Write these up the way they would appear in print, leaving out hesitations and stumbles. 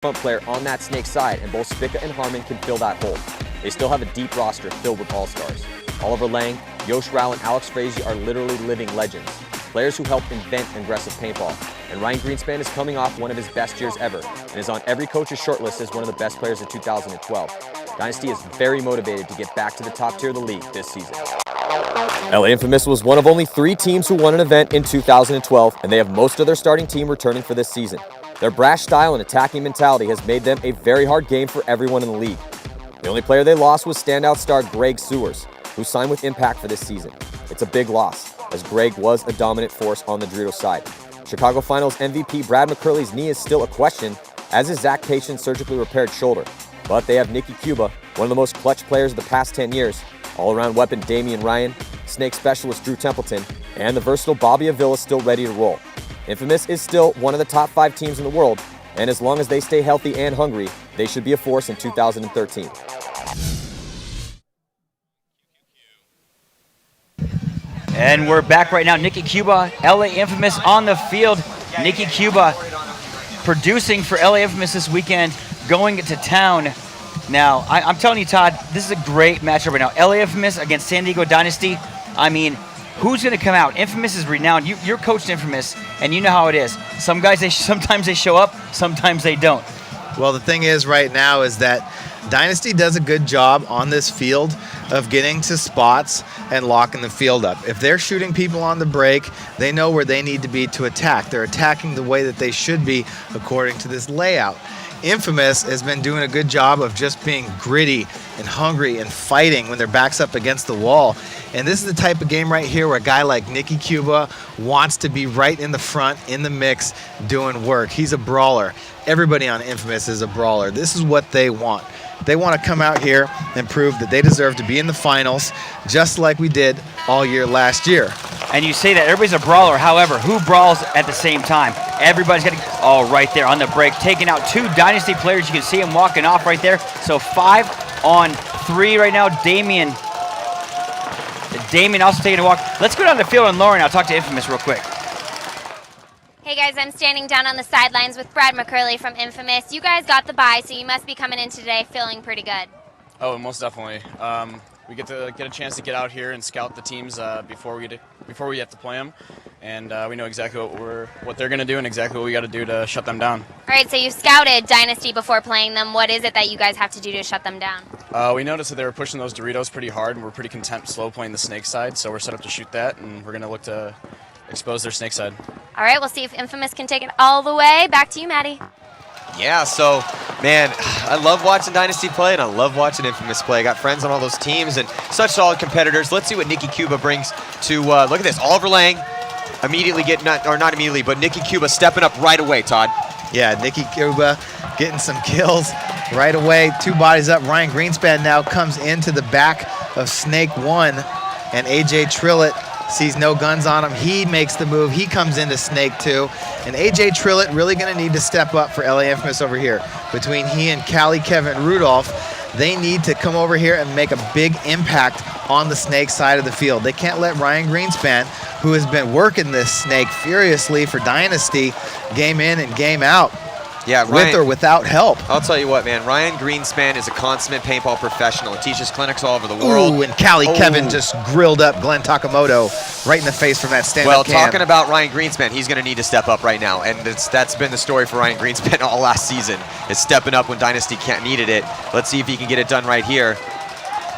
front player on that Snake side, and both Spica and Harmon can fill that hole. They still have a deep roster filled with all-stars. Oliver Lang, Yosh Rao, and Alex Frazee are literally living legends. Players who helped invent aggressive paintball. And Ryan Greenspan is coming off one of his best years ever and is on every coach's shortlist as one of the best players in 2012. Dynasty is very motivated to get back to the top tier of the league this season. LA Infamous was one of only 3 teams who won an event in 2012, and they have most of their starting team returning for this season. Their brash style and attacking mentality has made them a very hard game for everyone in the league. The only player they lost was standout star Greg Sewers, who signed with Impact for this season. It's a big loss, as Greg was a dominant force on the Dorito side. Chicago Finals MVP Brad McCurley's knee is still a question, as is Zach Patient's surgically repaired shoulder. But they have Nicky Cuba, one of the most clutch players of the past 10 years, all-around weapon Damian Ryan, Snake specialist Drew Templeton, and the versatile Bobby Avila still ready to roll. Infamous is still one of the top 5 teams in the world, and as long as they stay healthy and hungry, they should be a force in 2013. And we're back right now. Nicky Cuba, LA Infamous on the field. Nicky Cuba producing for LA Infamous this weekend, going to town. Now, I'm telling you, Todd, this is a great matchup right now. LA Infamous against San Diego Dynasty. I mean, who's going to come out? Infamous is renowned. You're coached Infamous, and you know how it is. Some guys, sometimes they show up, sometimes they don't. Well, the thing is right now is that Dynasty does a good job on this field of getting to spots and locking the field up. If they're shooting people on the break, they know where they need to be to attack. They're attacking the way that they should be according to this layout. Infamous has been doing a good job of just being gritty and hungry and fighting when their back's up against the wall. And this is the type of game right here where a guy like Nicky Cuba wants to be right in the front, in the mix, doing work. He's a brawler. Everybody on Infamous is a brawler. This is what they want. They want to come out here and prove that they deserve to be in the finals, just like we did all year last year. And you say that everybody's a brawler. However, who brawls at the same time? Everybody's getting, right there on the break, taking out 2 Dynasty players. You can see him walking off right there. So 5 on 3 right now. Damien also taking a walk. Let's go down the field and Lauren. I'll talk to Infamous real quick. Hey guys, I'm standing down on the sidelines with Brad McCurley from Infamous. You guys got the bye, so you must be coming in today feeling pretty good. Oh, most definitely. We get a chance to get out here and scout the teams before we have to play them, and we know exactly what they're going to do and exactly what we got to do to shut them down. All right, so you scouted Dynasty before playing them. What is it that you guys have to do to shut them down? We noticed that they were pushing those Doritos pretty hard, and we're pretty content slow playing the Snake side, so we're set up to shoot that, and we're going to look to expose their Snake side. All right, we'll see if Infamous can take it all the way. Back to you, Maddie. Yeah, so, man, I love watching Dynasty play, and I love watching Infamous play. I got friends on all those teams and such solid competitors. Let's see what Nicky Cuba brings to, look at this, Oliver Lang immediately not immediately, but Nicky Cuba stepping up right away, Todd. Yeah, Nicky Cuba getting some kills right away. 2 bodies up. Ryan Greenspan now comes into the back of Snake 1, and AJ Trillett sees no guns on him. He makes the move. He comes into Snake 2. And AJ Trillett really going to need to step up for LA Infamous over here. Between he and Kevin Rudolph, they need to come over here and make a big impact on the Snake side of the field. They can't let Ryan Greenspan, who has been working this Snake furiously for Dynasty, game in and game out. Yeah, Ryan, with or without help. I'll tell you what, man. Ryan Greenspan is a consummate paintball professional. He teaches clinics all over the world. Ooh, and Kevin just grilled up Glenn Takamoto right in the face from that stand-up cam. Talking about Ryan Greenspan, he's going to need to step up right now, and that's been the story for Ryan Greenspan all last season, is stepping up when Dynasty needed it. Let's see if he can get it done right here.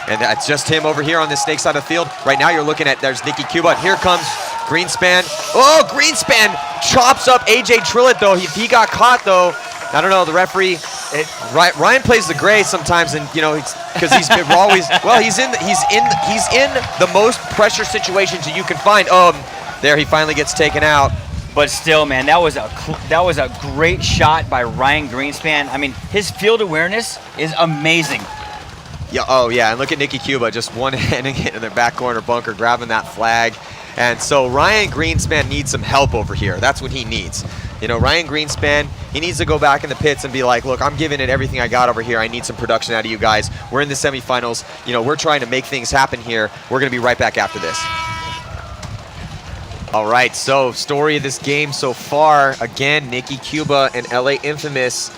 And that's just him over here on the Snake side of the field. Right now you're looking at, there's Nicky Cuba, and here comes Greenspan. Oh, Greenspan chops up AJ Trillett, though. If he got caught, though, I don't know, the referee, Ryan plays the gray sometimes, and because he's in the most pressure situations that you can find. There he finally gets taken out. But still, man, that was a great shot by Ryan Greenspan. I mean, his field awareness is amazing. Yeah, oh yeah, and look at Nicky Cuba just one-handing it in their back corner bunker, grabbing that flag. And so Ryan Greenspan needs some help over here. That's what he needs. Ryan Greenspan, he needs to go back in the pits and be like, look, I'm giving it everything I got over here. I need some production out of you guys. We're in the semifinals. We're trying to make things happen here. We're going to be right back after this. All right, so story of this game so far, again, Nicky Cuba and LA Infamous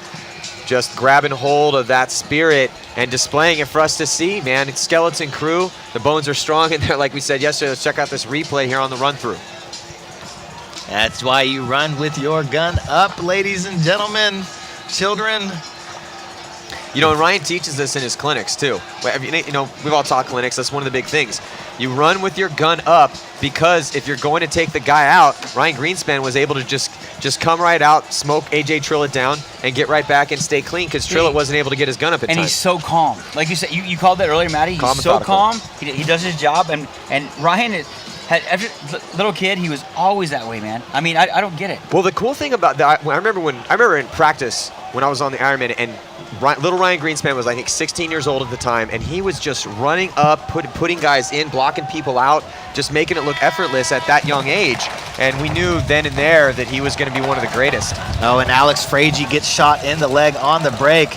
just grabbing hold of that spirit and displaying it for us to see, man. It's Skeleton Crew. The bones are strong in there, like we said yesterday. Let's check out this replay here on the run-through. That's why you run with your gun up, ladies and gentlemen, children. You know, and Ryan teaches this in his clinics, too. You know, we've all taught clinics. That's one of the big things. You run with your gun up because if you're going to take the guy out, Ryan Greenspan was able to just come right out, smoke AJ Trillett down, and get right back and stay clean because Trillett wasn't able to get his gun up in time. And he's so calm. Like you said, you called that earlier, Matty. He's so calm. He does his job. And Ryan every little kid, he was always that way, man. I mean, I don't get it. Well, the cool thing about that, I remember in practice when I was on the Ironman, and little Ryan Greenspan was, I think, 16 years old at the time, and he was just running up, putting guys in, blocking people out, just making it look effortless at that young age. And we knew then and there that he was going to be one of the greatest. Oh, and Alex Frazier gets shot in the leg on the break.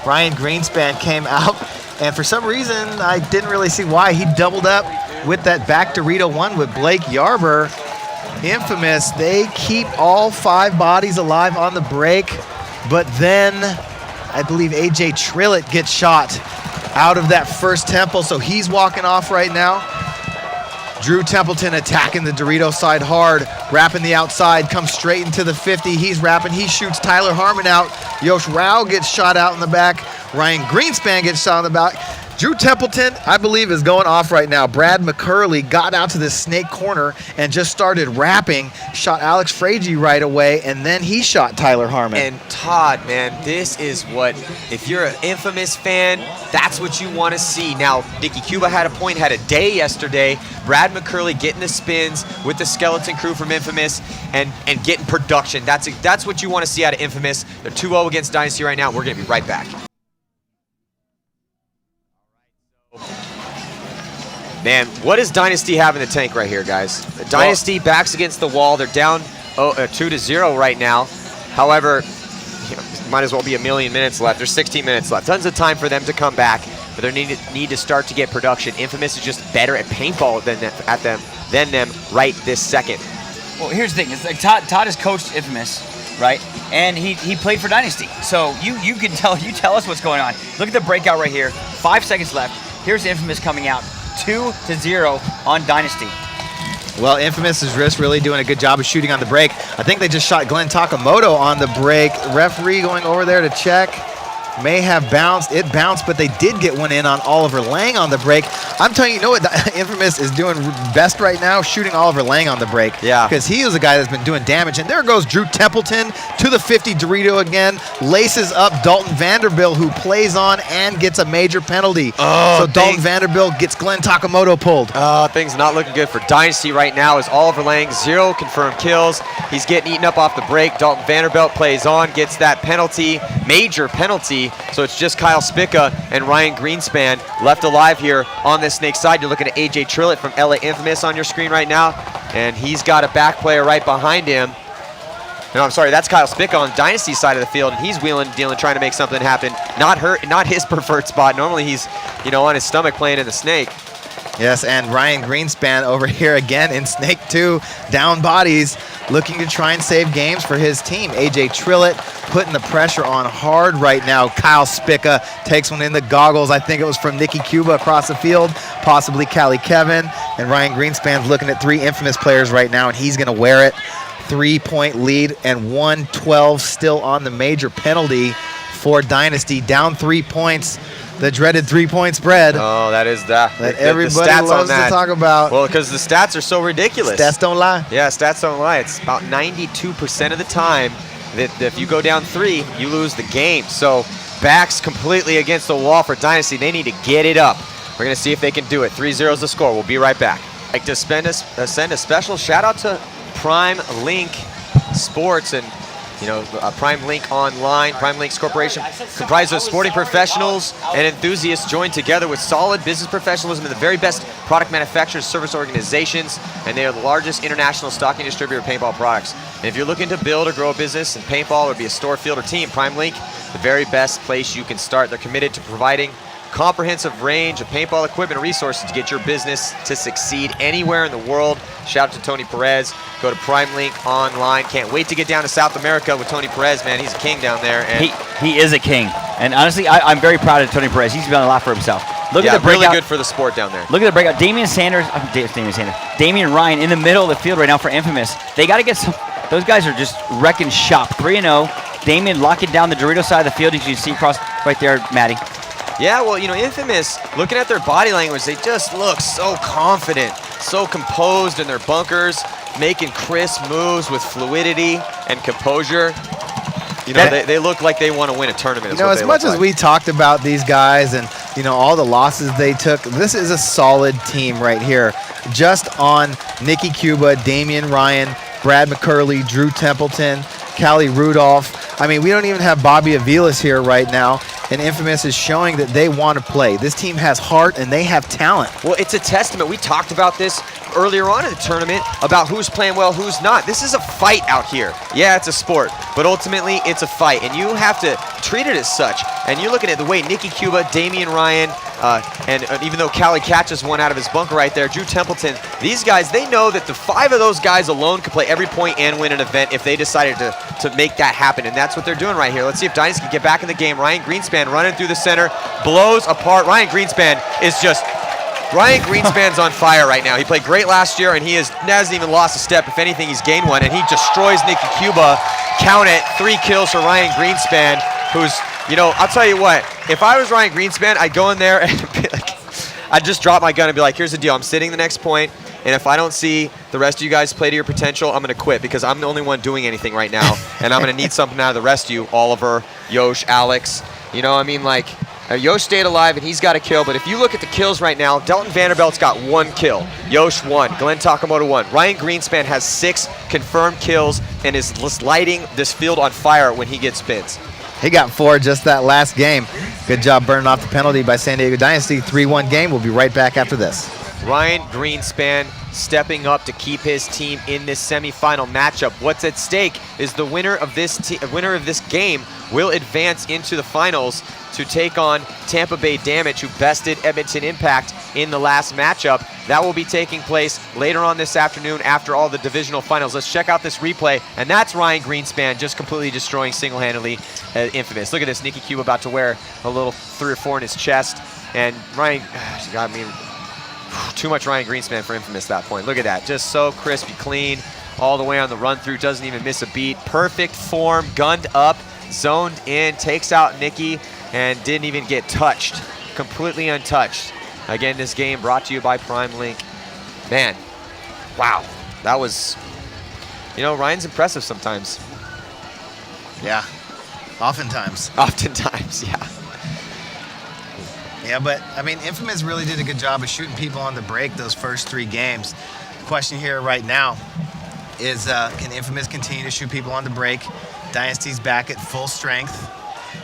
Ryan Greenspan came out, and for some reason, I didn't really see why, he doubled up with that back Dorito one with Blake Yarber. Infamous, they keep all 5 bodies alive on the break, but then I believe AJ Trillett gets shot out of that first temple, so he's walking off right now. Drew Templeton attacking the Dorito side hard, wrapping the outside, comes straight into the 50. He's wrapping, he shoots Tyler Harmon out. Yosh Rao gets shot out in the back. Ryan Greenspan gets shot in the back. Drew Templeton, I believe, is going off right now. Brad McCurley got out to the snake corner and just started rapping, shot Alex Frazier right away, and then he shot Tyler Harmon. And Todd, man, this is what, if you're an Infamous fan, that's what you want to see. Now, Nicky Cuba had a day yesterday. Brad McCurley getting the spins with the Skeleton Crew from Infamous and getting production. That's what you want to see out of Infamous. They're 2-0 against Dynasty right now. We're going to be right back. Man, what does Dynasty have in the tank right here, guys? Dynasty backs against the wall. They're down 2-0 right now. However, might as well be a million minutes left. There's 16 minutes left. Tons of time for them to come back, but they need to start to get production. Infamous is just better at paintball than them right this second. Well, here's the thing. It's like Todd has coached Infamous, right? And he played for Dynasty. So you can tell us what's going on. Look at the breakout right here. 5 seconds left. Here's Infamous coming out. 2-0 on Dynasty. Well, Infamous is really doing a good job of shooting on the break. I think they just shot Glenn Takamoto on the break. Referee going over there to check. May have bounced. It bounced, but they did get one in on Oliver Lang on the break. I'm telling you, what Infamous is doing best right now? Shooting Oliver Lang on the break. Yeah. Because he is a guy that's been doing damage. And there goes Drew Templeton to the 50 Dorito again. Laces up Dalton Vanderbilt, who plays on and gets a major penalty. So Dalton Vanderbilt gets Glenn Takamoto pulled. Things not looking good for Dynasty right now as Oliver Lang, 0 confirmed kills. He's getting eaten up off the break. Dalton Vanderbilt plays on, gets that penalty, major penalty. So it's just Kyle Spica and Ryan Greenspan left alive here on this snake side. You're looking at AJ Trillett from LA Infamous on your screen right now, and he's got a back player right behind him. No, I'm sorry, that's Kyle Spica on Dynasty's side of the field, and he's wheeling, dealing, trying to make something happen. Not his preferred spot. Normally he's, on his stomach playing in the snake. Yes, and Ryan Greenspan over here again in Snake 2, down bodies, looking to try and save games for his team. AJ Trillett putting the pressure on hard right now. Kyle Spica takes one in the goggles. I think it was from Nicky Cuba across the field, possibly Callie Kevin. And Ryan Greenspan's looking at 3 Infamous players right now, and he's going to wear it. 3-point lead and 112 still on the major penalty for Dynasty. Down 3 points. The dreaded 3-point spread. Oh, that is that. That everybody loves to talk about. Well, because the stats are so ridiculous. Stats don't lie. Yeah, stats don't lie. It's about 92% of the time that if you go down 3, you lose the game. So backs completely against the wall for Dynasty. They need to get it up. We're going to see if they can do it. 3-0 is the score. We'll be right back. I'd like to send a special shout out to Prime Link Sports and Prime Link Online, Prime Links Corporation, comprised of sporting professionals and enthusiasts joined together with solid business professionalism and the very best product manufacturers, service organizations, and they are the largest international stocking distributor of paintball products. And if you're looking to build or grow a business in paintball or be a store, field, or team, Prime Link, the very best place you can start. They're committed to providing comprehensive range of paintball equipment and resources to get your business to succeed anywhere in the world. Shout out to Tony Perez. Go to Prime Link online. Can't wait to get down to South America with Tony Perez, man. He's a king down there. And he is a king. And honestly, I'm very proud of Tony Perez. He's done a lot for himself. Look at the breakout. Really good for the sport down there. Look at the breakout. Damian Ryan in the middle of the field right now for Infamous. They got to get some. Those guys are just wrecking shop. 3-0. Damian locking down the Dorito side of the field. You can see across right there, Maddie. Yeah, well, you know, Infamous, looking at their body language, they just look so confident, so composed in their bunkers, making crisp moves with fluidity and composure. You know, they look like they want to win a tournament. You know, as much as we talked about these guys and, you know, all the losses they took, this is a solid team right here. Just on Nicky Cuba, Damian Ryan, Brad McCurley, Drew Templeton, Callie Rudolph. I mean, we don't even have Bobby Avilas here right now, and Infamous is showing that they want to play. This team has heart, and they have talent. Well, it's a testament. We talked about this earlier on in the tournament about who's playing well, who's not. This is a fight out here. Yeah, it's a sport, but ultimately it's a fight, and you have to treat it as such. And you're looking at the way Nicky Cuba, Damian Ryan, and even though Callie catches one out of his bunker right there, Drew Templeton, these guys, they know that the 5 of those guys alone could play every point and win an event if they decided to make that happen, and that's what they're doing right here. Let's see if Dynasty can get back in the game. Ryan Greenspan running through the center, blows apart. Ryan Greenspan's on fire right now. He played great last year, and he hasn't even lost a step. If anything, he's gained one, and he destroys Nicky Cuba. Count it, 3 kills for Ryan Greenspan, who's, you know, I'll tell you what, if I was Ryan Greenspan, I'd go in there and be like, I'd just drop my gun and be like, here's the deal, I'm sitting the next point, and if I don't see the rest of you guys play to your potential, I'm going to quit because I'm the only one doing anything right now, and I'm going to need something out of the rest of you, Oliver, Yosh, Alex. You know, I mean, like, Yosh stayed alive, and he's got a kill, but if you look at the kills right now, Delton Vanderbilt's got 1 kill. Yosh 1. Glenn Takamoto 1. Ryan Greenspan has 6 confirmed kills and is just lighting this field on fire when he gets spins. He got 4 just that last game. Good job burning off the penalty by San Diego Dynasty. 3-1 game. We'll be right back after this. Ryan Greenspan stepping up to keep his team in this semifinal matchup. What's at stake is the winner of this game will advance into the finals to take on Tampa Bay Damage, who bested Edmonton Impact in the last matchup. That will be taking place later on this afternoon after all the divisional finals. Let's check out this replay, and that's Ryan Greenspan just completely destroying single-handedly Infamous. Look at this, Nicky Cuba about to wear a little 3 or 4 in his chest, and Ryan, I mean, too much Ryan Greenspan for Infamous at that point. Look at that, just so crispy, clean, all the way on the run-through, doesn't even miss a beat. Perfect form, gunned up, zoned in, takes out Nicky, and didn't even get touched, completely untouched. Again, this game brought to you by Prime Link. Man, wow, that was, you know, Ryan's impressive sometimes. Yeah, oftentimes. Oftentimes, yeah. Yeah, but, I mean, Infamous really did a good job of shooting people on the break those first 3 games. The question here right now is, can Infamous continue to shoot people on the break? Dynasty's back at full strength.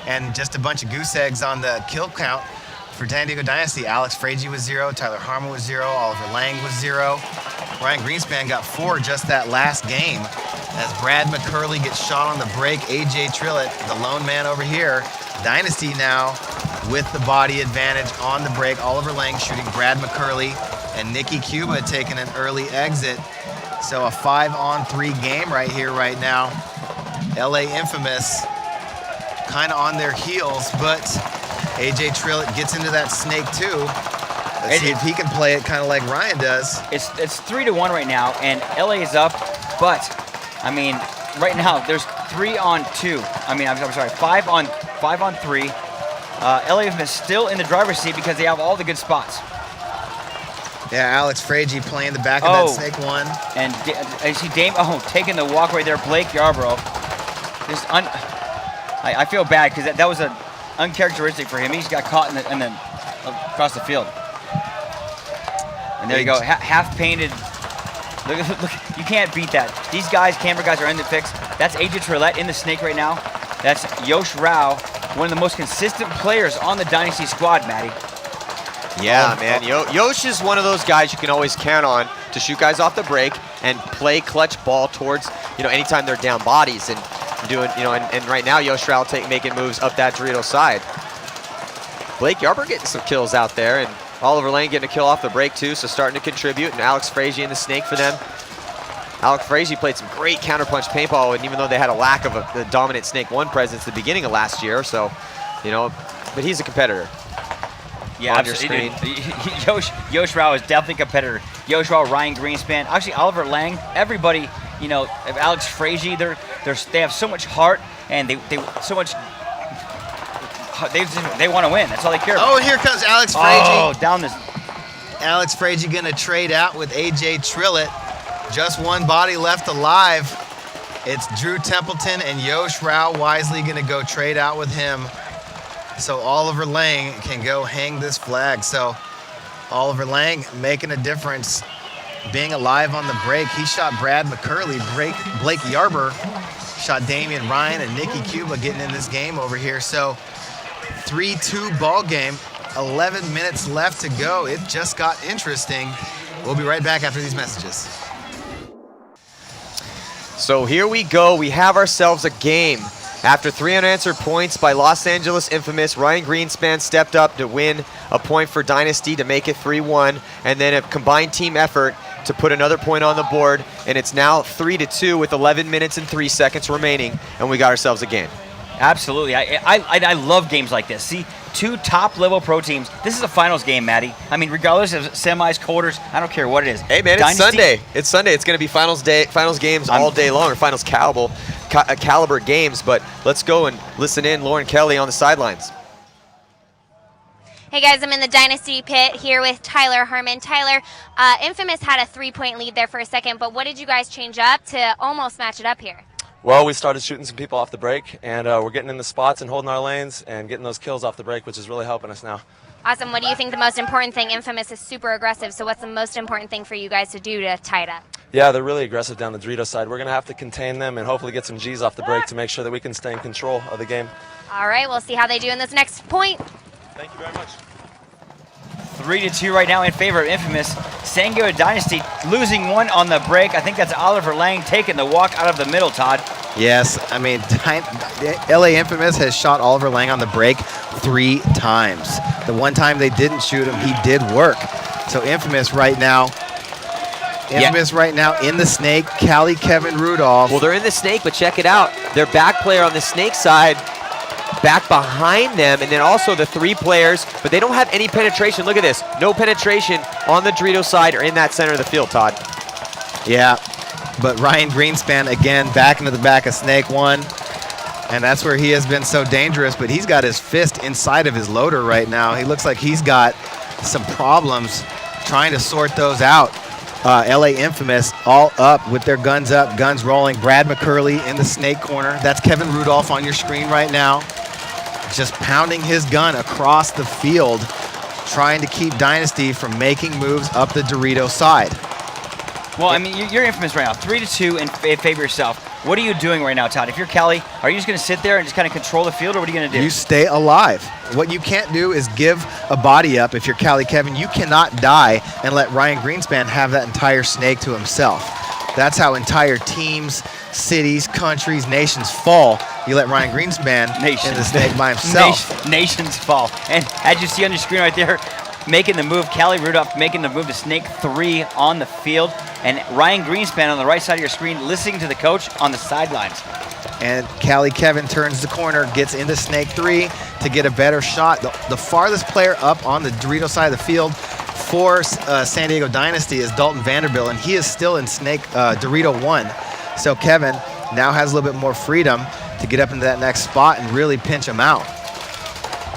And just a bunch of goose eggs on the kill count for San Diego Dynasty. Alex Fragi was 0, Tyler Harmon was 0, Oliver Lang was 0. Ryan Greenspan got 4 just that last game. As Brad McCurley gets shot on the break, AJ Trillett, the lone man over here. Dynasty now with the body advantage on the break. Oliver Lang shooting Brad McCurley, and Nicky Cuba taking an early exit. So a 5-on-3 game right here, right now. LA Infamous kind of on their heels, but AJ Trillett gets into that snake too. Let's see if he can play it kind of like Ryan does. It's 3-1 right now, and LA is up, but I mean, right now there's 3-on-2. I mean, I'm sorry, 5-on-3. LA is still in the driver's seat because they have all the good spots. Yeah, Alex Fragi playing the back of that snake one. And I see Dame, taking the walk right there, Blake Yarborough. Just I feel bad because that was an uncharacteristic for him. He just got caught in the across the field. And there you go, half painted. Look, you can't beat that. These guys, camera guys, are in the fix. That's AJ Trillett in the snake right now. That's Yosh Rao, one of the most consistent players on the Dynasty squad, Matty. Yeah, man. Yosh is one of those guys you can always count on to shoot guys off the break and play clutch ball towards, you know, anytime they're down bodies and doing, you know, and right now Yosh Rao making moves up that Dorito side. Blake Yarber getting some kills out there, and Oliver Lang getting a kill off the break too, so starting to contribute, and Alex Frazier in the snake for them. Alex Frazier played some great counterpunch paintball, and even though they had a lack of a dominant Snake 1 presence at the beginning of last year, so, you know, but he's a competitor. Yeah, absolutely. Yosh Rao is definitely a competitor. Yosh Rao, Ryan Greenspan, actually Oliver Lang, everybody, you know, Alex Frazier, they have so much heart, and they want to win. That's all they care about. Oh, and here comes Alex Frazier. Oh, down this. Alex Frazier gonna trade out with AJ Trillett. Just one body left alive. It's Drew Templeton and Yosh Rao Wisely gonna go trade out with him. So Oliver Lang can go hang this flag. So Oliver Lang making a difference, being alive on the break. He shot Brad McCurley, Blake Yarber shot Damian Ryan and Nicky Cuba getting in this game over here. So 3-2 ball game, 11 minutes left to go. It just got interesting. We'll be right back after these messages. So here we go. We have ourselves a game. After 3 unanswered points by Los Angeles Infamous, Ryan Greenspan stepped up to win a point for Dynasty to make it 3-1, and then a combined team effort to put another point on the board, and it's now 3-2 with 11 minutes and 3 seconds remaining, and we got ourselves a game. Absolutely. I love games like this. See, 2 top-level pro teams. This is a finals game, Maddie. I mean, regardless of semis, quarters, I don't care what it is. Hey, man, it's Sunday. It's Sunday. It's going to be finals games all day long, or finals caliber games. But let's go and listen in. Lauren Kelly on the sidelines. Hey guys, I'm in the Dynasty pit here with Tyler Harmon. Tyler, Infamous had a 3-point lead there for a second, but what did you guys change up to almost match it up here? Well, we started shooting some people off the break, and we're getting in the spots and holding our lanes and getting those kills off the break, which is really helping us now. Awesome. What do you think the most important thing? Infamous is super aggressive, so what's the most important thing for you guys to do to tie it up? Yeah, they're really aggressive down the Dorito side. We're going to have to contain them and hopefully get some G's off the break to make sure that we can stay in control of the game. All right, we'll see how they do in this next point. Thank you very much. 3-2 right now in favor of Infamous. San Diego Dynasty losing one on the break. I think that's Oliver Lang taking the walk out of the middle, Todd. Yes, I mean, LA Infamous has shot Oliver Lang on the break 3 times. The one time they didn't shoot him, he did work. So Infamous right now in the snake, Callie Kevin Rudolph. Well, they're in the snake, but check it out. Their back player on the snake side back behind them, and then also the 3 players, but they don't have any penetration. Look at this. No penetration on the Dorito side or in that center of the field, Todd. Yeah, but Ryan Greenspan, again, back into the back of Snake 1, and that's where he has been so dangerous, but he's got his fist inside of his loader right now. He looks like he's got some problems trying to sort those out. LA Infamous all up with their guns up, guns rolling. Brad McCurley in the snake corner. That's Kevin Rudolph on your screen right now. Just pounding his gun across the field, trying to keep Dynasty from making moves up the Dorito side. Well, I mean, you're Infamous right now. 3-2 in favor of yourself. What are you doing right now, Todd? If you're Kelly, are you just going to sit there and just kind of control the field, or what are you going to do? You stay alive. What you can't do is give a body up. If you're Callie Kevin, you cannot die and let Ryan Greenspan have that entire snake to himself. That's how entire teams, cities, countries, nations fall. You let Ryan Greenspan in the snake by himself. Nations fall. And as you see on your screen right there, making the move, Callie Rudolph making the move to snake 3 on the field, and Ryan Greenspan on the right side of your screen listening to the coach on the sidelines. And Callie Kevin turns the corner, gets into snake 3 to get a better shot. The farthest player up on the Dorito side of the field for San Diego Dynasty is Dalton Vanderbilt, and he is still in snake Dorito 1. So Kevin now has a little bit more freedom to get up into that next spot and really pinch him out.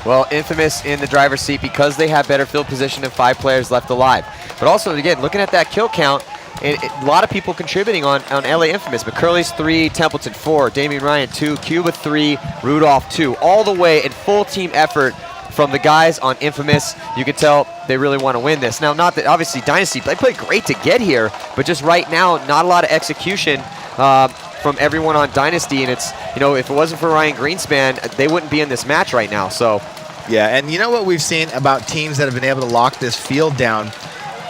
Well, Infamous in the driver's seat because they have better field position and 5 players left alive. But also, again, looking at that kill count, a lot of people contributing on LA Infamous. McCurley's 3, Templeton 4, Damian Ryan 2, Cuba 3, Rudolph 2. All the way in full team effort from the guys on Infamous. You can tell they really want to win this. Now, not that obviously Dynasty, they played great to get here, but just right now, not a lot of execution from everyone on Dynasty. And it's, you know, if it wasn't for Ryan Greenspan, they wouldn't be in this match right now. So, yeah, and you know what we've seen about teams that have been able to lock this field down?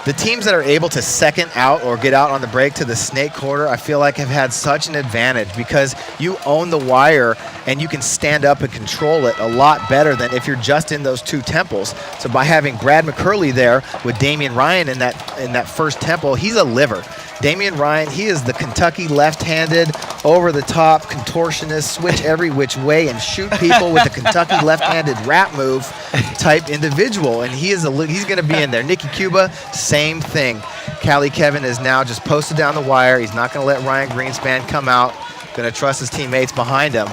the teams that are able to second out or get out on the break to the snake corner, I feel like have had such an advantage because you own the wire and you can stand up and control it a lot better than if you're just in those two temples. So by having Brad McCurley there with Damian Ryan in that first temple, he's a liver. Damian Ryan, he is the Kentucky left-handed, over-the-top, contortionist, switch every which way and shoot people with the Kentucky left-handed rap move type individual. And he's going to be in there. Nicky Cuba, same thing. Cali Kevin is now just posted down the wire. He's not going to let Ryan Greenspan come out. Going to trust his teammates behind him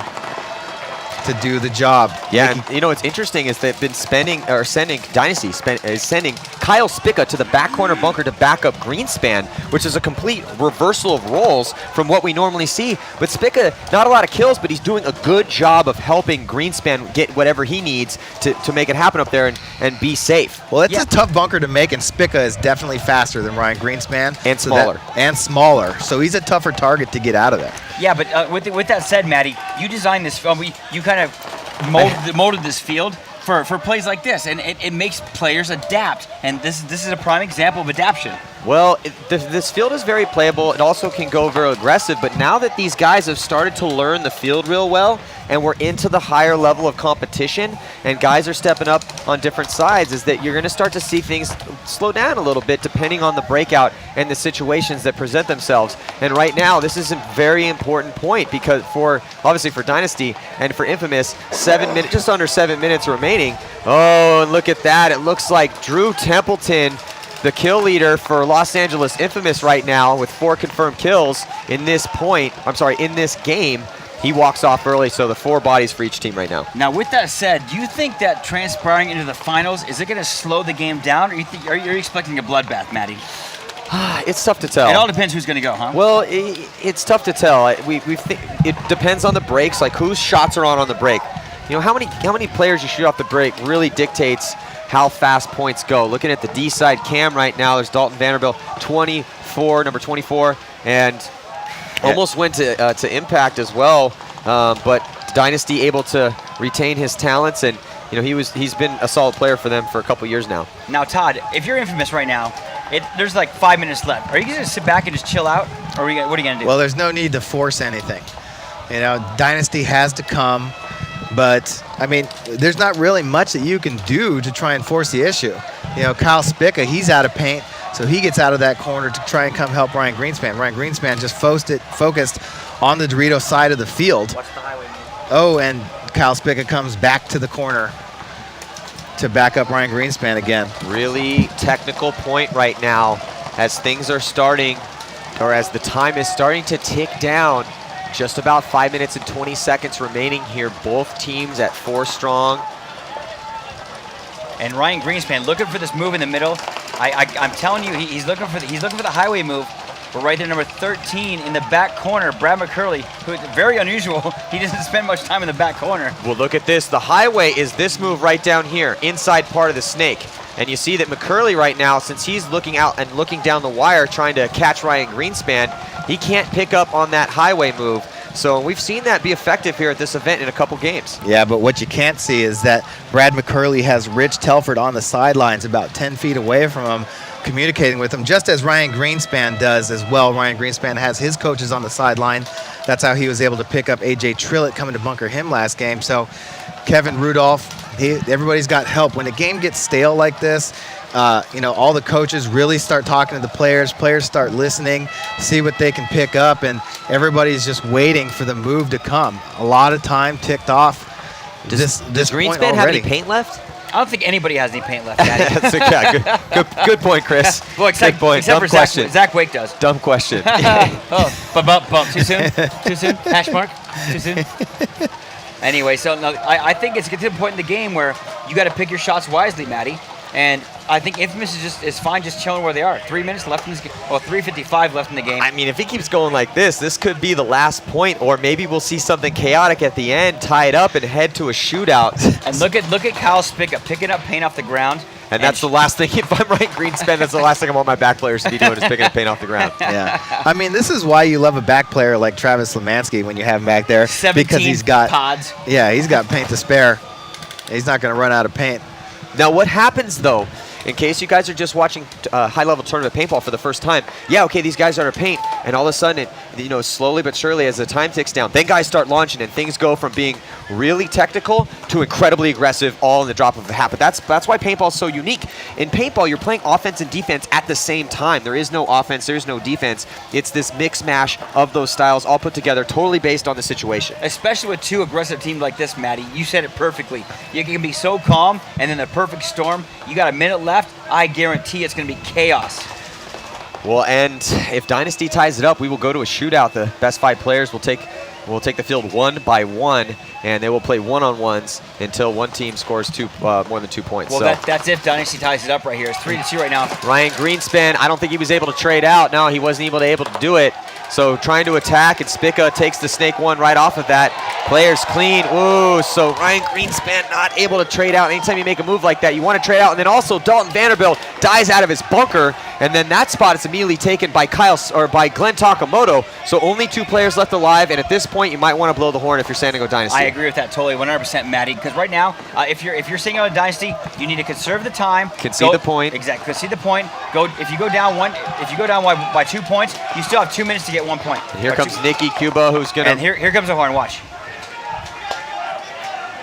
to do the job. Yeah, and you know what's interesting is they've been sending Dynasty is sending Kyle Spica to the back corner bunker to back up Greenspan, which is a complete reversal of roles from what we normally see. But Spica, not a lot of kills, but he's doing a good job of helping Greenspan get whatever he needs to make it happen up there and be safe. Well, it's a tough bunker to make, and Spica is definitely faster than Ryan Greenspan. And smaller. So he's a tougher target to get out of there. Yeah, but with that said, Maddie, you designed this film. You kind of molded this field for plays like this, and it makes players adapt. And this is a prime example of adaptation. Well, this field is very playable. It also can go very aggressive, but now that these guys have started to learn the field real well, and we're into the higher level of competition, and guys are stepping up on different sides, is that you're going to start to see things slow down a little bit depending on the breakout and the situations that present themselves. And right now, this is a very important point because obviously for Dynasty and for Infamous, just under 7 minutes remaining. Oh, and look at that. It looks like Drew Templeton, the kill leader for Los Angeles Infamous right now with 4 confirmed kills in this game. He walks off early, so the 4 bodies for each team right now. Now, with that said, do you think that transpiring into the finals, is it going to slow the game down, or are you expecting a bloodbath, Maddie? It's tough to tell. It all depends who's going to go, huh? Well, it's tough to tell. It depends on the breaks, like whose shots are on the break. You know, how many players you shoot off the break really dictates how fast points go. Looking at the D side cam right now, there's Dalton Vanderbilt, number 24, and almost went to Impact as well, but Dynasty able to retain his talents, and you know he's been a solid player for them for a couple years now. Now, Todd, if you're Infamous right now, there's like 5 minutes left. Are you going to sit back and just chill out, or what are you going to do? Well, there's no need to force anything. You know, Dynasty has to come, but I mean, there's not really much that you can do to try and force the issue. You know, Kyle Spica, he's out of paint. So he gets out of that corner to try and come help Ryan Greenspan. Ryan Greenspan just focused on the Dorito side of the field. Watch the highway move. Oh, and Kyle Spica comes back to the corner to back up Ryan Greenspan again. Really technical point right now as things are starting, or as the time is starting to tick down. Just about 5 minutes and 20 seconds remaining here. Both teams at 4 strong. And Ryan Greenspan looking for this move in the middle. I'm telling you, he's looking for the highway move. But right there, number 13 in the back corner, Brad McCurley, who is very unusual. He doesn't spend much time in the back corner. Well, look at this. The highway is this move right down here, inside part of the snake. And you see that McCurley right now, since he's looking out and looking down the wire trying to catch Ryan Greenspan, he can't pick up on that highway move. So we've seen that be effective here at this event in a couple games. Yeah, but what you can't see is that Brad McCurley has Rich Telford on the sidelines about 10 feet away from him, communicating with him, just as Ryan Greenspan does as well. Ryan Greenspan has his coaches on the sideline. That's how he was able to pick up A.J. Trillett coming to bunker him last game. So Kevin Rudolph, everybody's got help. When a game gets stale like this, you know, all the coaches really start talking to the players. Players start listening, see what they can pick up, and everybody's just waiting for the move to come. A lot of time ticked off. Does Greenspan have any paint left? I don't think anybody has any paint left, Daddy. That's good point, Chris. Well, except for Zach Wake does. Dumb question. Bump. Too soon? Too soon? Hash mark? Too soon? Anyway, so no, I think it's getting to the point in the game where you got to pick your shots wisely, Maddie. And I think Infamous is fine just chilling where they are. 3 minutes left in this game. Well, 3:55 left in the game. I mean, if he keeps going like this could be the last point, or maybe we'll see something chaotic at the end, tie it up, and head to a shootout. And look at Kyle Spica picking up paint off the ground. And that's the last thing. If I'm Ryan Greenspan, that's the last thing I want my back players to be doing is picking up paint off the ground. Yeah. I mean, this is why you love a back player like Travis Lemansky when you have him back there. 17 because he's got pods. Yeah, he's got paint to spare. He's not going to run out of paint. Now, what happens, though, in case you guys are just watching high-level tournament paintball for the first time, yeah, okay, these guys are to paint, and all of a sudden, slowly but surely as the time ticks down, then guys start launching, and things go from being really technical to incredibly aggressive all in the drop of a hat. But that's why paintball is so unique. In paintball, you're playing offense and defense at the same time. There is no offense, there's no defense. It's this mix mash of those styles all put together, totally based on the situation. Especially with two aggressive teams like this, Maddie. You said it perfectly. You can be so calm, and then the perfect storm. You got a minute left. I guarantee it's going to be chaos. Well, and if Dynasty ties it up, we will go to a shootout. The best 5 players will take the field 1 by 1, and they will play one-on-ones until one team scores more than 2 points. Well, so that's if Dynasty ties it up right here. It's 3-2 right now. Ryan Greenspan, I don't think he was able to trade out. No, he wasn't able to do it. So trying to attack, and Spica takes the snake one right off of that. Players clean. Ooh, so Ryan Greenspan not able to trade out. Anytime you make a move like that, you want to trade out. And then also Dalton Vanderbilt dies out of his bunker, and then that spot is immediately taken by Glenn Takamoto. So only 2 players left alive, and at this point, you might want to blow the horn if you're San Diego Dynasty. I agree with that totally, 100%, Maddie. Because right now, if you're San Diego Dynasty, you need to conserve the time. Concede the point. Exactly. Concede the point. If you go down by 2 points, you still have 2 minutes to get 1 point. And here comes Nikki Cuba, who's gonna. And here comes the horn. Watch.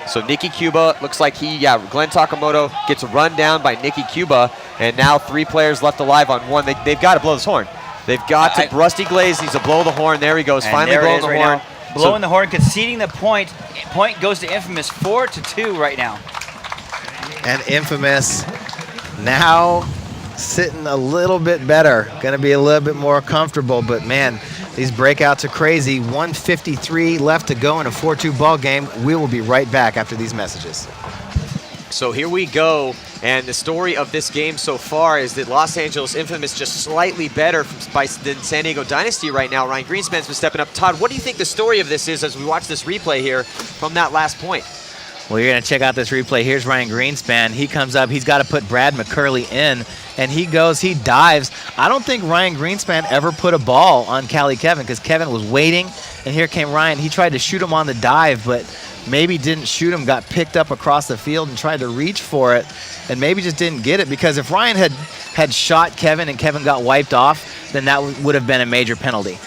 So Nikki Cuba looks like Glenn Takamoto gets run down by Nikki Cuba, and now 3 players left alive on 1. They've got to blow this horn. They've got to. Rusty Glaze needs to blow the horn. There he goes, finally blowing the horn. Blowing the horn, conceding the point. Point goes to Infamous, 4-2 right now. And Infamous now sitting a little bit better. Going to be a little bit more comfortable, but man, these breakouts are crazy. 1:53 left to go in a 4-2 ball game. We will be right back after these messages. So here we go, and the story of this game so far is that Los Angeles Infamous just slightly better than San Diego Dynasty right now. Ryan Greenspan's been stepping up. Todd, what do you think the story of this is as we watch this replay here from that last point? Well, you're going to check out this replay. Here's Ryan Greenspan. He comes up. He's got to put Brad McCurley in, and he dives. I don't think Ryan Greenspan ever put a ball on Cali Kevin because Kevin was waiting, and here came Ryan. He tried to shoot him on the dive, but maybe didn't shoot him, got picked up across the field and tried to reach for it, and maybe just didn't get it, because if Ryan had shot Kevin and Kevin got wiped off, then that would have been a major penalty.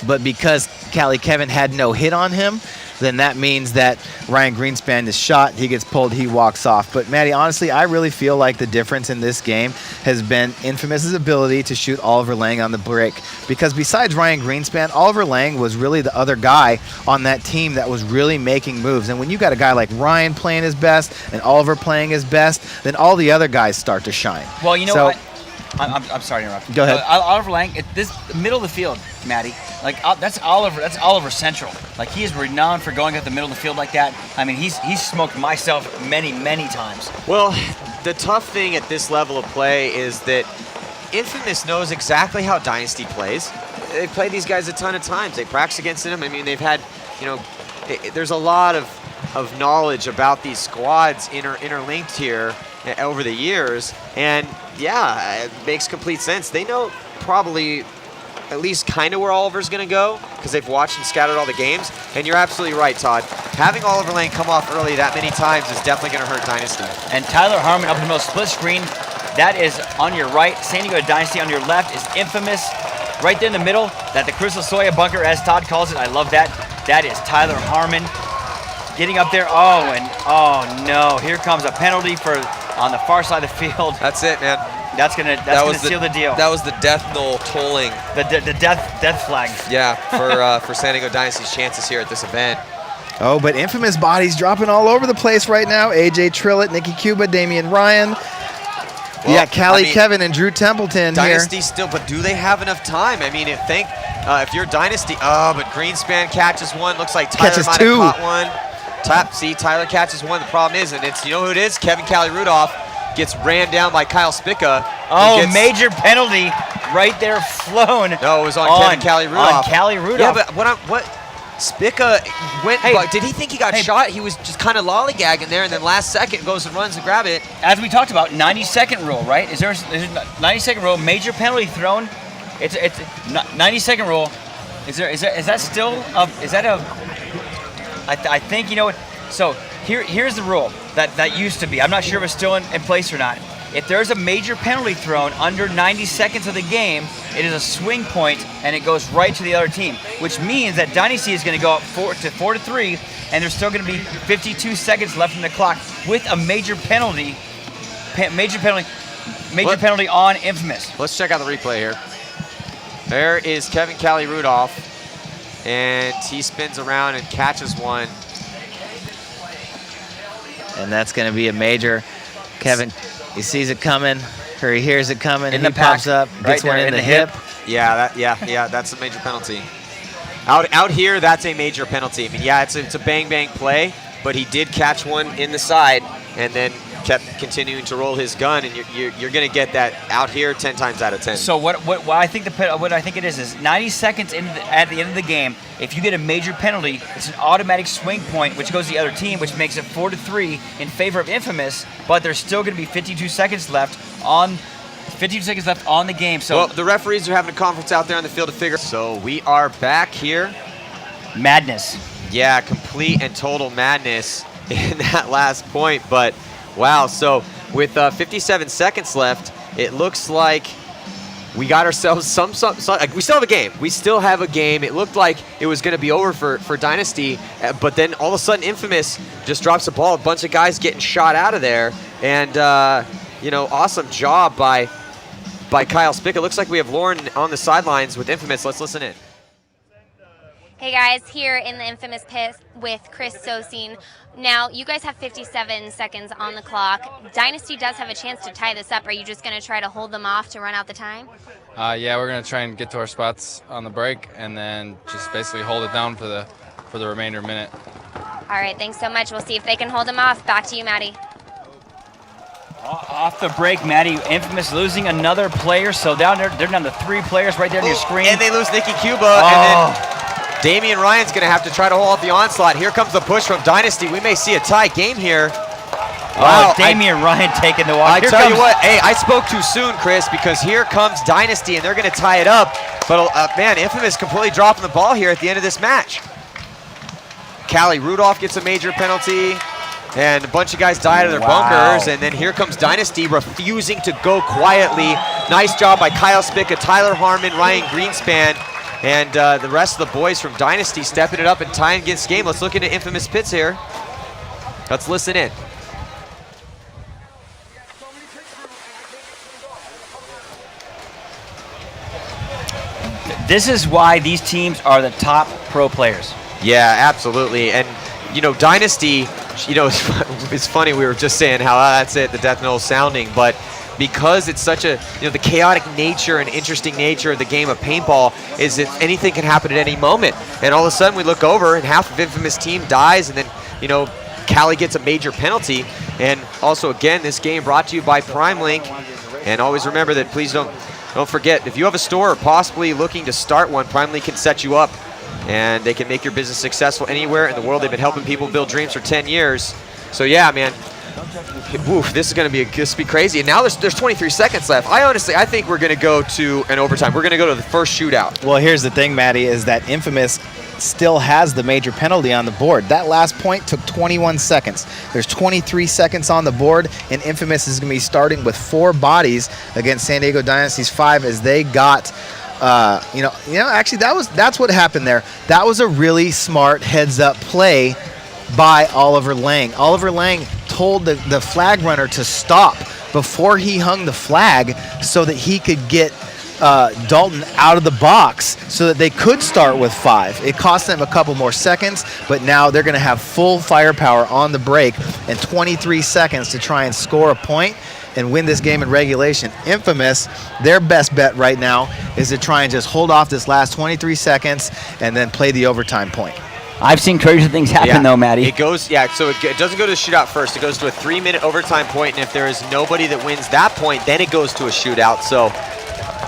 But because Cali Kevin had no hit on him, then that means that Ryan Greenspan is shot, he gets pulled, he walks off. But Maddie, honestly, I really feel like the difference in this game has been Infamous's ability to shoot Oliver Lang on the break. Because besides Ryan Greenspan, Oliver Lang was really the other guy on that team that was really making moves. And when you got a guy like Ryan playing his best and Oliver playing his best, then all the other guys start to shine. Well, you know what? I'm sorry to interrupt. Go ahead. Oliver Lang, this middle of the field, Maddie. Like that's Oliver Central. Like he is renowned for going up the middle of the field like that. I mean, he's smoked myself many times. Well, the tough thing at this level of play is that Infamous knows exactly how Dynasty plays. They've played these guys a ton of times. They practice against them. I mean, they've had, there's a lot of knowledge about these squads interlinked here over the years, and yeah, it makes complete sense. They know probably at least kind of where Oliver's going to go because they've watched and scouted all the games. And you're absolutely right, Todd. Having Oliver Lang come off early that many times is definitely going to hurt Dynasty. And Tyler Harmon up in the middle, split screen. That is on your right. San Diego Dynasty on your left is Infamous. Right there in the middle, that the Crystal Soya bunker, as Todd calls it. I love that. That is Tyler Harmon getting up there. Oh no! Here comes a penalty on the far side of the field. That's it, man. That's gonna seal the deal. That was the death knell tolling. The death flag. Yeah, for San Diego Dynasty's chances here at this event. Oh, but Infamous bodies dropping all over the place right now. AJ Trillett, Nikki Cuba, Damian Ryan. Well, yeah, Kevin and Drew Templeton Dynasty here. still, but do they have enough time? I mean, if you're Dynasty, but Greenspan catches one. Looks like Tyler might have caught one. Tyler catches one. The problem is, and it's, you know who it is? Kevin Cali Rudolph gets ran down by Kyle Spica. Oh, major penalty right there flown. No, it was on Kevin Cali Rudolph. On Cali Rudolph. Yeah, but what Spica went, did he think he got shot? He was just kind of lollygagging there, and then last second goes and runs and grab it. As we talked about, 90-second rule, right? Is there a 90-second rule? Major penalty thrown. It's 90-second rule. Is that still I think, you know what? So here's the rule that used to be. I'm not sure if it's still in place or not. if there's a major penalty thrown under 90 seconds of the game, it is a swing point and it goes right to the other team, which means that Dynasty is going to go up 4-3, and there's still going to be 52 seconds left in the clock with a major penalty on Infamous. Let's check out the replay here. There is Kevin Cali Rudolph, and he spins around and catches one. And that's going to be a major. Kevin, he sees it coming, or he hears it coming, In and the he pops pack, up, gets right one there in in the the hip. Yeah, that's a major penalty. Out here, that's a major penalty. I mean, yeah, it's a bang play, but he did catch one in the side and then kept continuing to roll his gun, and you're going to get that out here 10 times out of 10. So what I think it is 90 seconds at the end of the game. If you get a major penalty, it's an automatic swing point, which goes to the other team, which makes it 4-3 in favor of Infamous. But there's still going to be 52 seconds left on the game. So well, the referees are having a conference out there on the field to figure. So we are back here. Madness. Yeah, complete and total madness in that last point, but. Wow, so with 57 seconds left, it looks like we got ourselves some we still have a game. We still have a game. It looked like it was going to be over for Dynasty, but then all of a sudden Infamous just drops the ball. A bunch of guys getting shot out of there, and awesome job by Kyle Spick. It looks like we have Lauren on the sidelines with Infamous. Let's listen in. Hey guys, here in the Infamous pit with Chris Sosine. Now, you guys have 57 seconds on the clock. Dynasty does have a chance to tie this up. Are you just going to try to hold them off to run out the time? Yeah, we're going to try and get to our spots on the break and then just basically hold it down for the remainder minute. All right, thanks so much. We'll see if they can hold them off. Back to you, Maddie. Off the break, Maddie. Infamous losing another player, so they're down to 3 players right there on your screen. And they lose Nicky Cuba, and then Damian Ryan's going to have to try to hold off the onslaught. Here comes the push from Dynasty. We may see a tie game here. Wow, Damian Ryan taking the walk. I tell you what, hey, I spoke too soon, Chris, because here comes Dynasty, and they're going to tie it up. But, man, Infamous completely dropping the ball here at the end of this match. Cali Rudolph gets a major penalty, and a bunch of guys die out of their bunkers. And then here comes Dynasty refusing to go quietly. Nice job by Kyle Spica, Tyler Harmon, Ryan Greenspan. And the rest of the boys from Dynasty stepping it up and tying against game. Let's look into Infamous pits here. Let's listen in. This is why these teams are the top pro players. Yeah, absolutely. And, Dynasty, it's funny. We were just saying how that's it, the death knell sounding. But because it's such a, the chaotic nature and interesting nature of the game of paintball is that anything can happen at any moment. And all of a sudden we look over and half of Infamous team dies, and then, Cali gets a major penalty. And also, again, this game brought to you by PrimeLink. And always remember that, please don't forget, if you have a store or possibly looking to start one, PrimeLink can set you up. And they can make your business successful anywhere in the world. They've been helping people build dreams for 10 years. So yeah, man. Woof, this is going to be crazy. And now there's 23 seconds left. I think we're going to go to an overtime. We're going to go to the first shootout. Well, here's the thing, Maddie, is that Infamous still has the major penalty on the board. That last point took 21 seconds. There's 23 seconds on the board, and Infamous is going to be starting with 4 bodies against San Diego Dynasty's 5 as they got actually that's what happened there. That was a really smart heads-up play by Oliver Lang. Oliver Lang told the flag runner to stop before he hung the flag so that he could get Dalton out of the box so that they could start with 5. It cost them a couple more seconds, but now they're going to have full firepower on the break and 23 seconds to try and score a point and win this game in regulation. Infamous, their best bet right now is to try and just hold off this last 23 seconds and then play the overtime point. I've seen crazy things happen though, Maddie. It goes, so it doesn't go to the shootout first. It goes to a 3-minute overtime point, and if there is nobody that wins that point, then it goes to a shootout. So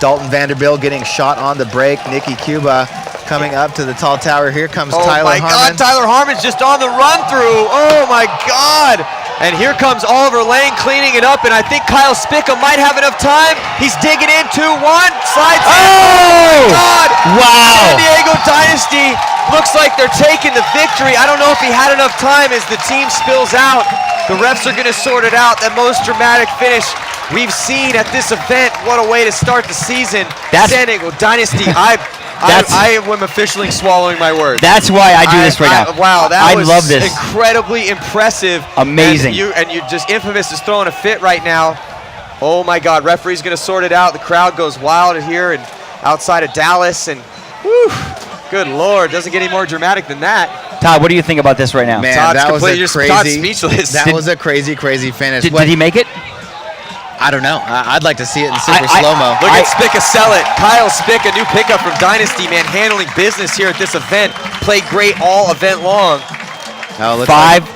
Dalton Vanderbilt getting shot on the break. Nicky Cuba coming up to the tall tower. Here comes Tyler Harmon. Oh my God, Tyler Harmon's just on the run through. Oh my God. And here comes Oliver Lang cleaning it up, and I think Kyle Spica might have enough time. He's digging in, 2-1, slides in. Oh my God. Wow. San Diego Dynasty looks like they're taking the victory. I don't know if he had enough time as the team spills out. The refs are going to sort it out. That most dramatic finish we've seen at this event. What a way to start the season. That's- San Diego Dynasty. I am officially swallowing my words. That's why I do this right now. Wow, that was love this. incredibly impressive. Amazing. And you just Infamous is throwing a fit right now. Oh my God, referee's gonna sort it out. The crowd goes wild here and outside of Dallas, and whew, good Lord, doesn't get any more dramatic than that. Todd, what do you think about this right now? Man, Todd's that was a completely- Todd's crazy. speechless. That was a crazy finish. Did What- he make it? I don't know. I'd like to see it in super I- slow-mo. Look at Spica sell it. Kyle Spica, new pickup from Dynasty, man, handling business here at this event. Played great all event long. Oh, looks 5.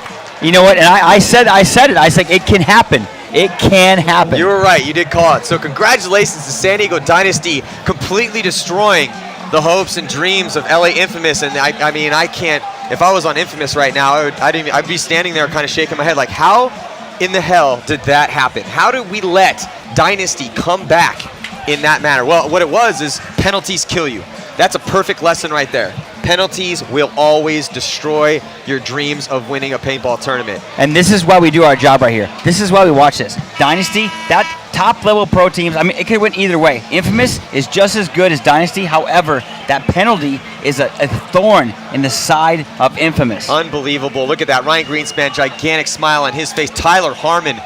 You know what? And I said it. I was like, it can happen. It can happen. You were right. You did call it. So congratulations to San Diego Dynasty, completely destroying the hopes and dreams of LA Infamous. And I mean, I can't. If I was on Infamous right now, I'd be standing there, kind of shaking my head, like, how in the hell did that happen? How did we let Dynasty come back in that manner? Well, what it was is penalties kill you. That's a perfect lesson right there. Penalties will always destroy your dreams of winning a paintball tournament. And this is why we do our job right here. This is why we watch this. Dynasty, that top-level pro teams, I mean, it could win either way. Infamous is just as good as Dynasty. However, that penalty is a thorn in the side of Infamous. Unbelievable. Look at that. Ryan Greenspan, gigantic smile on his face. Tyler Harmon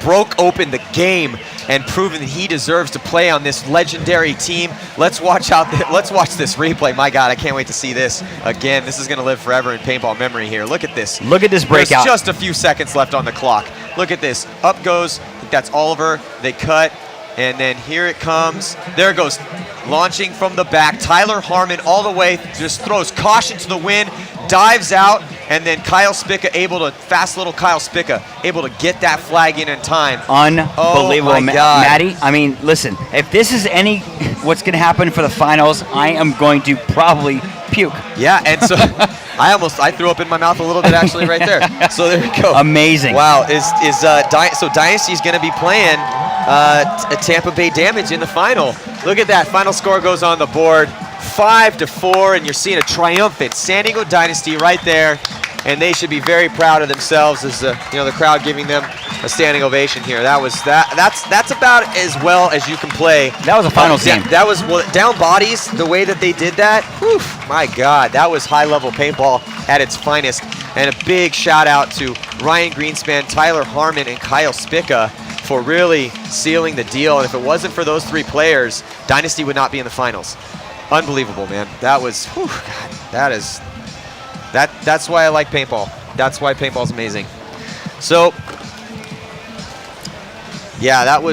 broke open the game and proven that he deserves to play on this legendary team. Let's watch this replay. My God, I can't wait to see this again. This is going to live forever in paintball memory here. Look at this. Look at this breakout. There's just a few seconds left on the clock. Look at this. Up goes. I think that's Oliver. They cut. And then here it comes. There it goes. Launching from the back. Tyler Harmon all the way. Just throws caution to the wind. Dives out. And then Kyle Spica fast little Kyle Spica, able to get that flag in time. Unbelievable. Oh my God. Maddie, I mean, listen, if this is what's going to happen for the finals, I am going to probably puke. Yeah, and so I threw up in my mouth a little bit actually right there. So there we go. Amazing. Wow, so Dynasty's going to be playing Tampa Bay Damage in the final. Look at that. Final score goes on the board, 5-4, and you're seeing a triumphant San Diego Dynasty right there, and they should be very proud of themselves as the crowd giving them a standing ovation here. That's about as well as you can play. That was a finals game. That was down bodies. The way that they did that, whew, my God, that was high-level paintball at its finest. And a big shout out to Ryan Greenspan, Tyler Harmon, and Kyle Spica for really sealing the deal. And if it wasn't for those 3 players, Dynasty would not be in the finals. Unbelievable, man. That was, whew, God, that's why I like paintball. That's why paintball's amazing. So, yeah, that was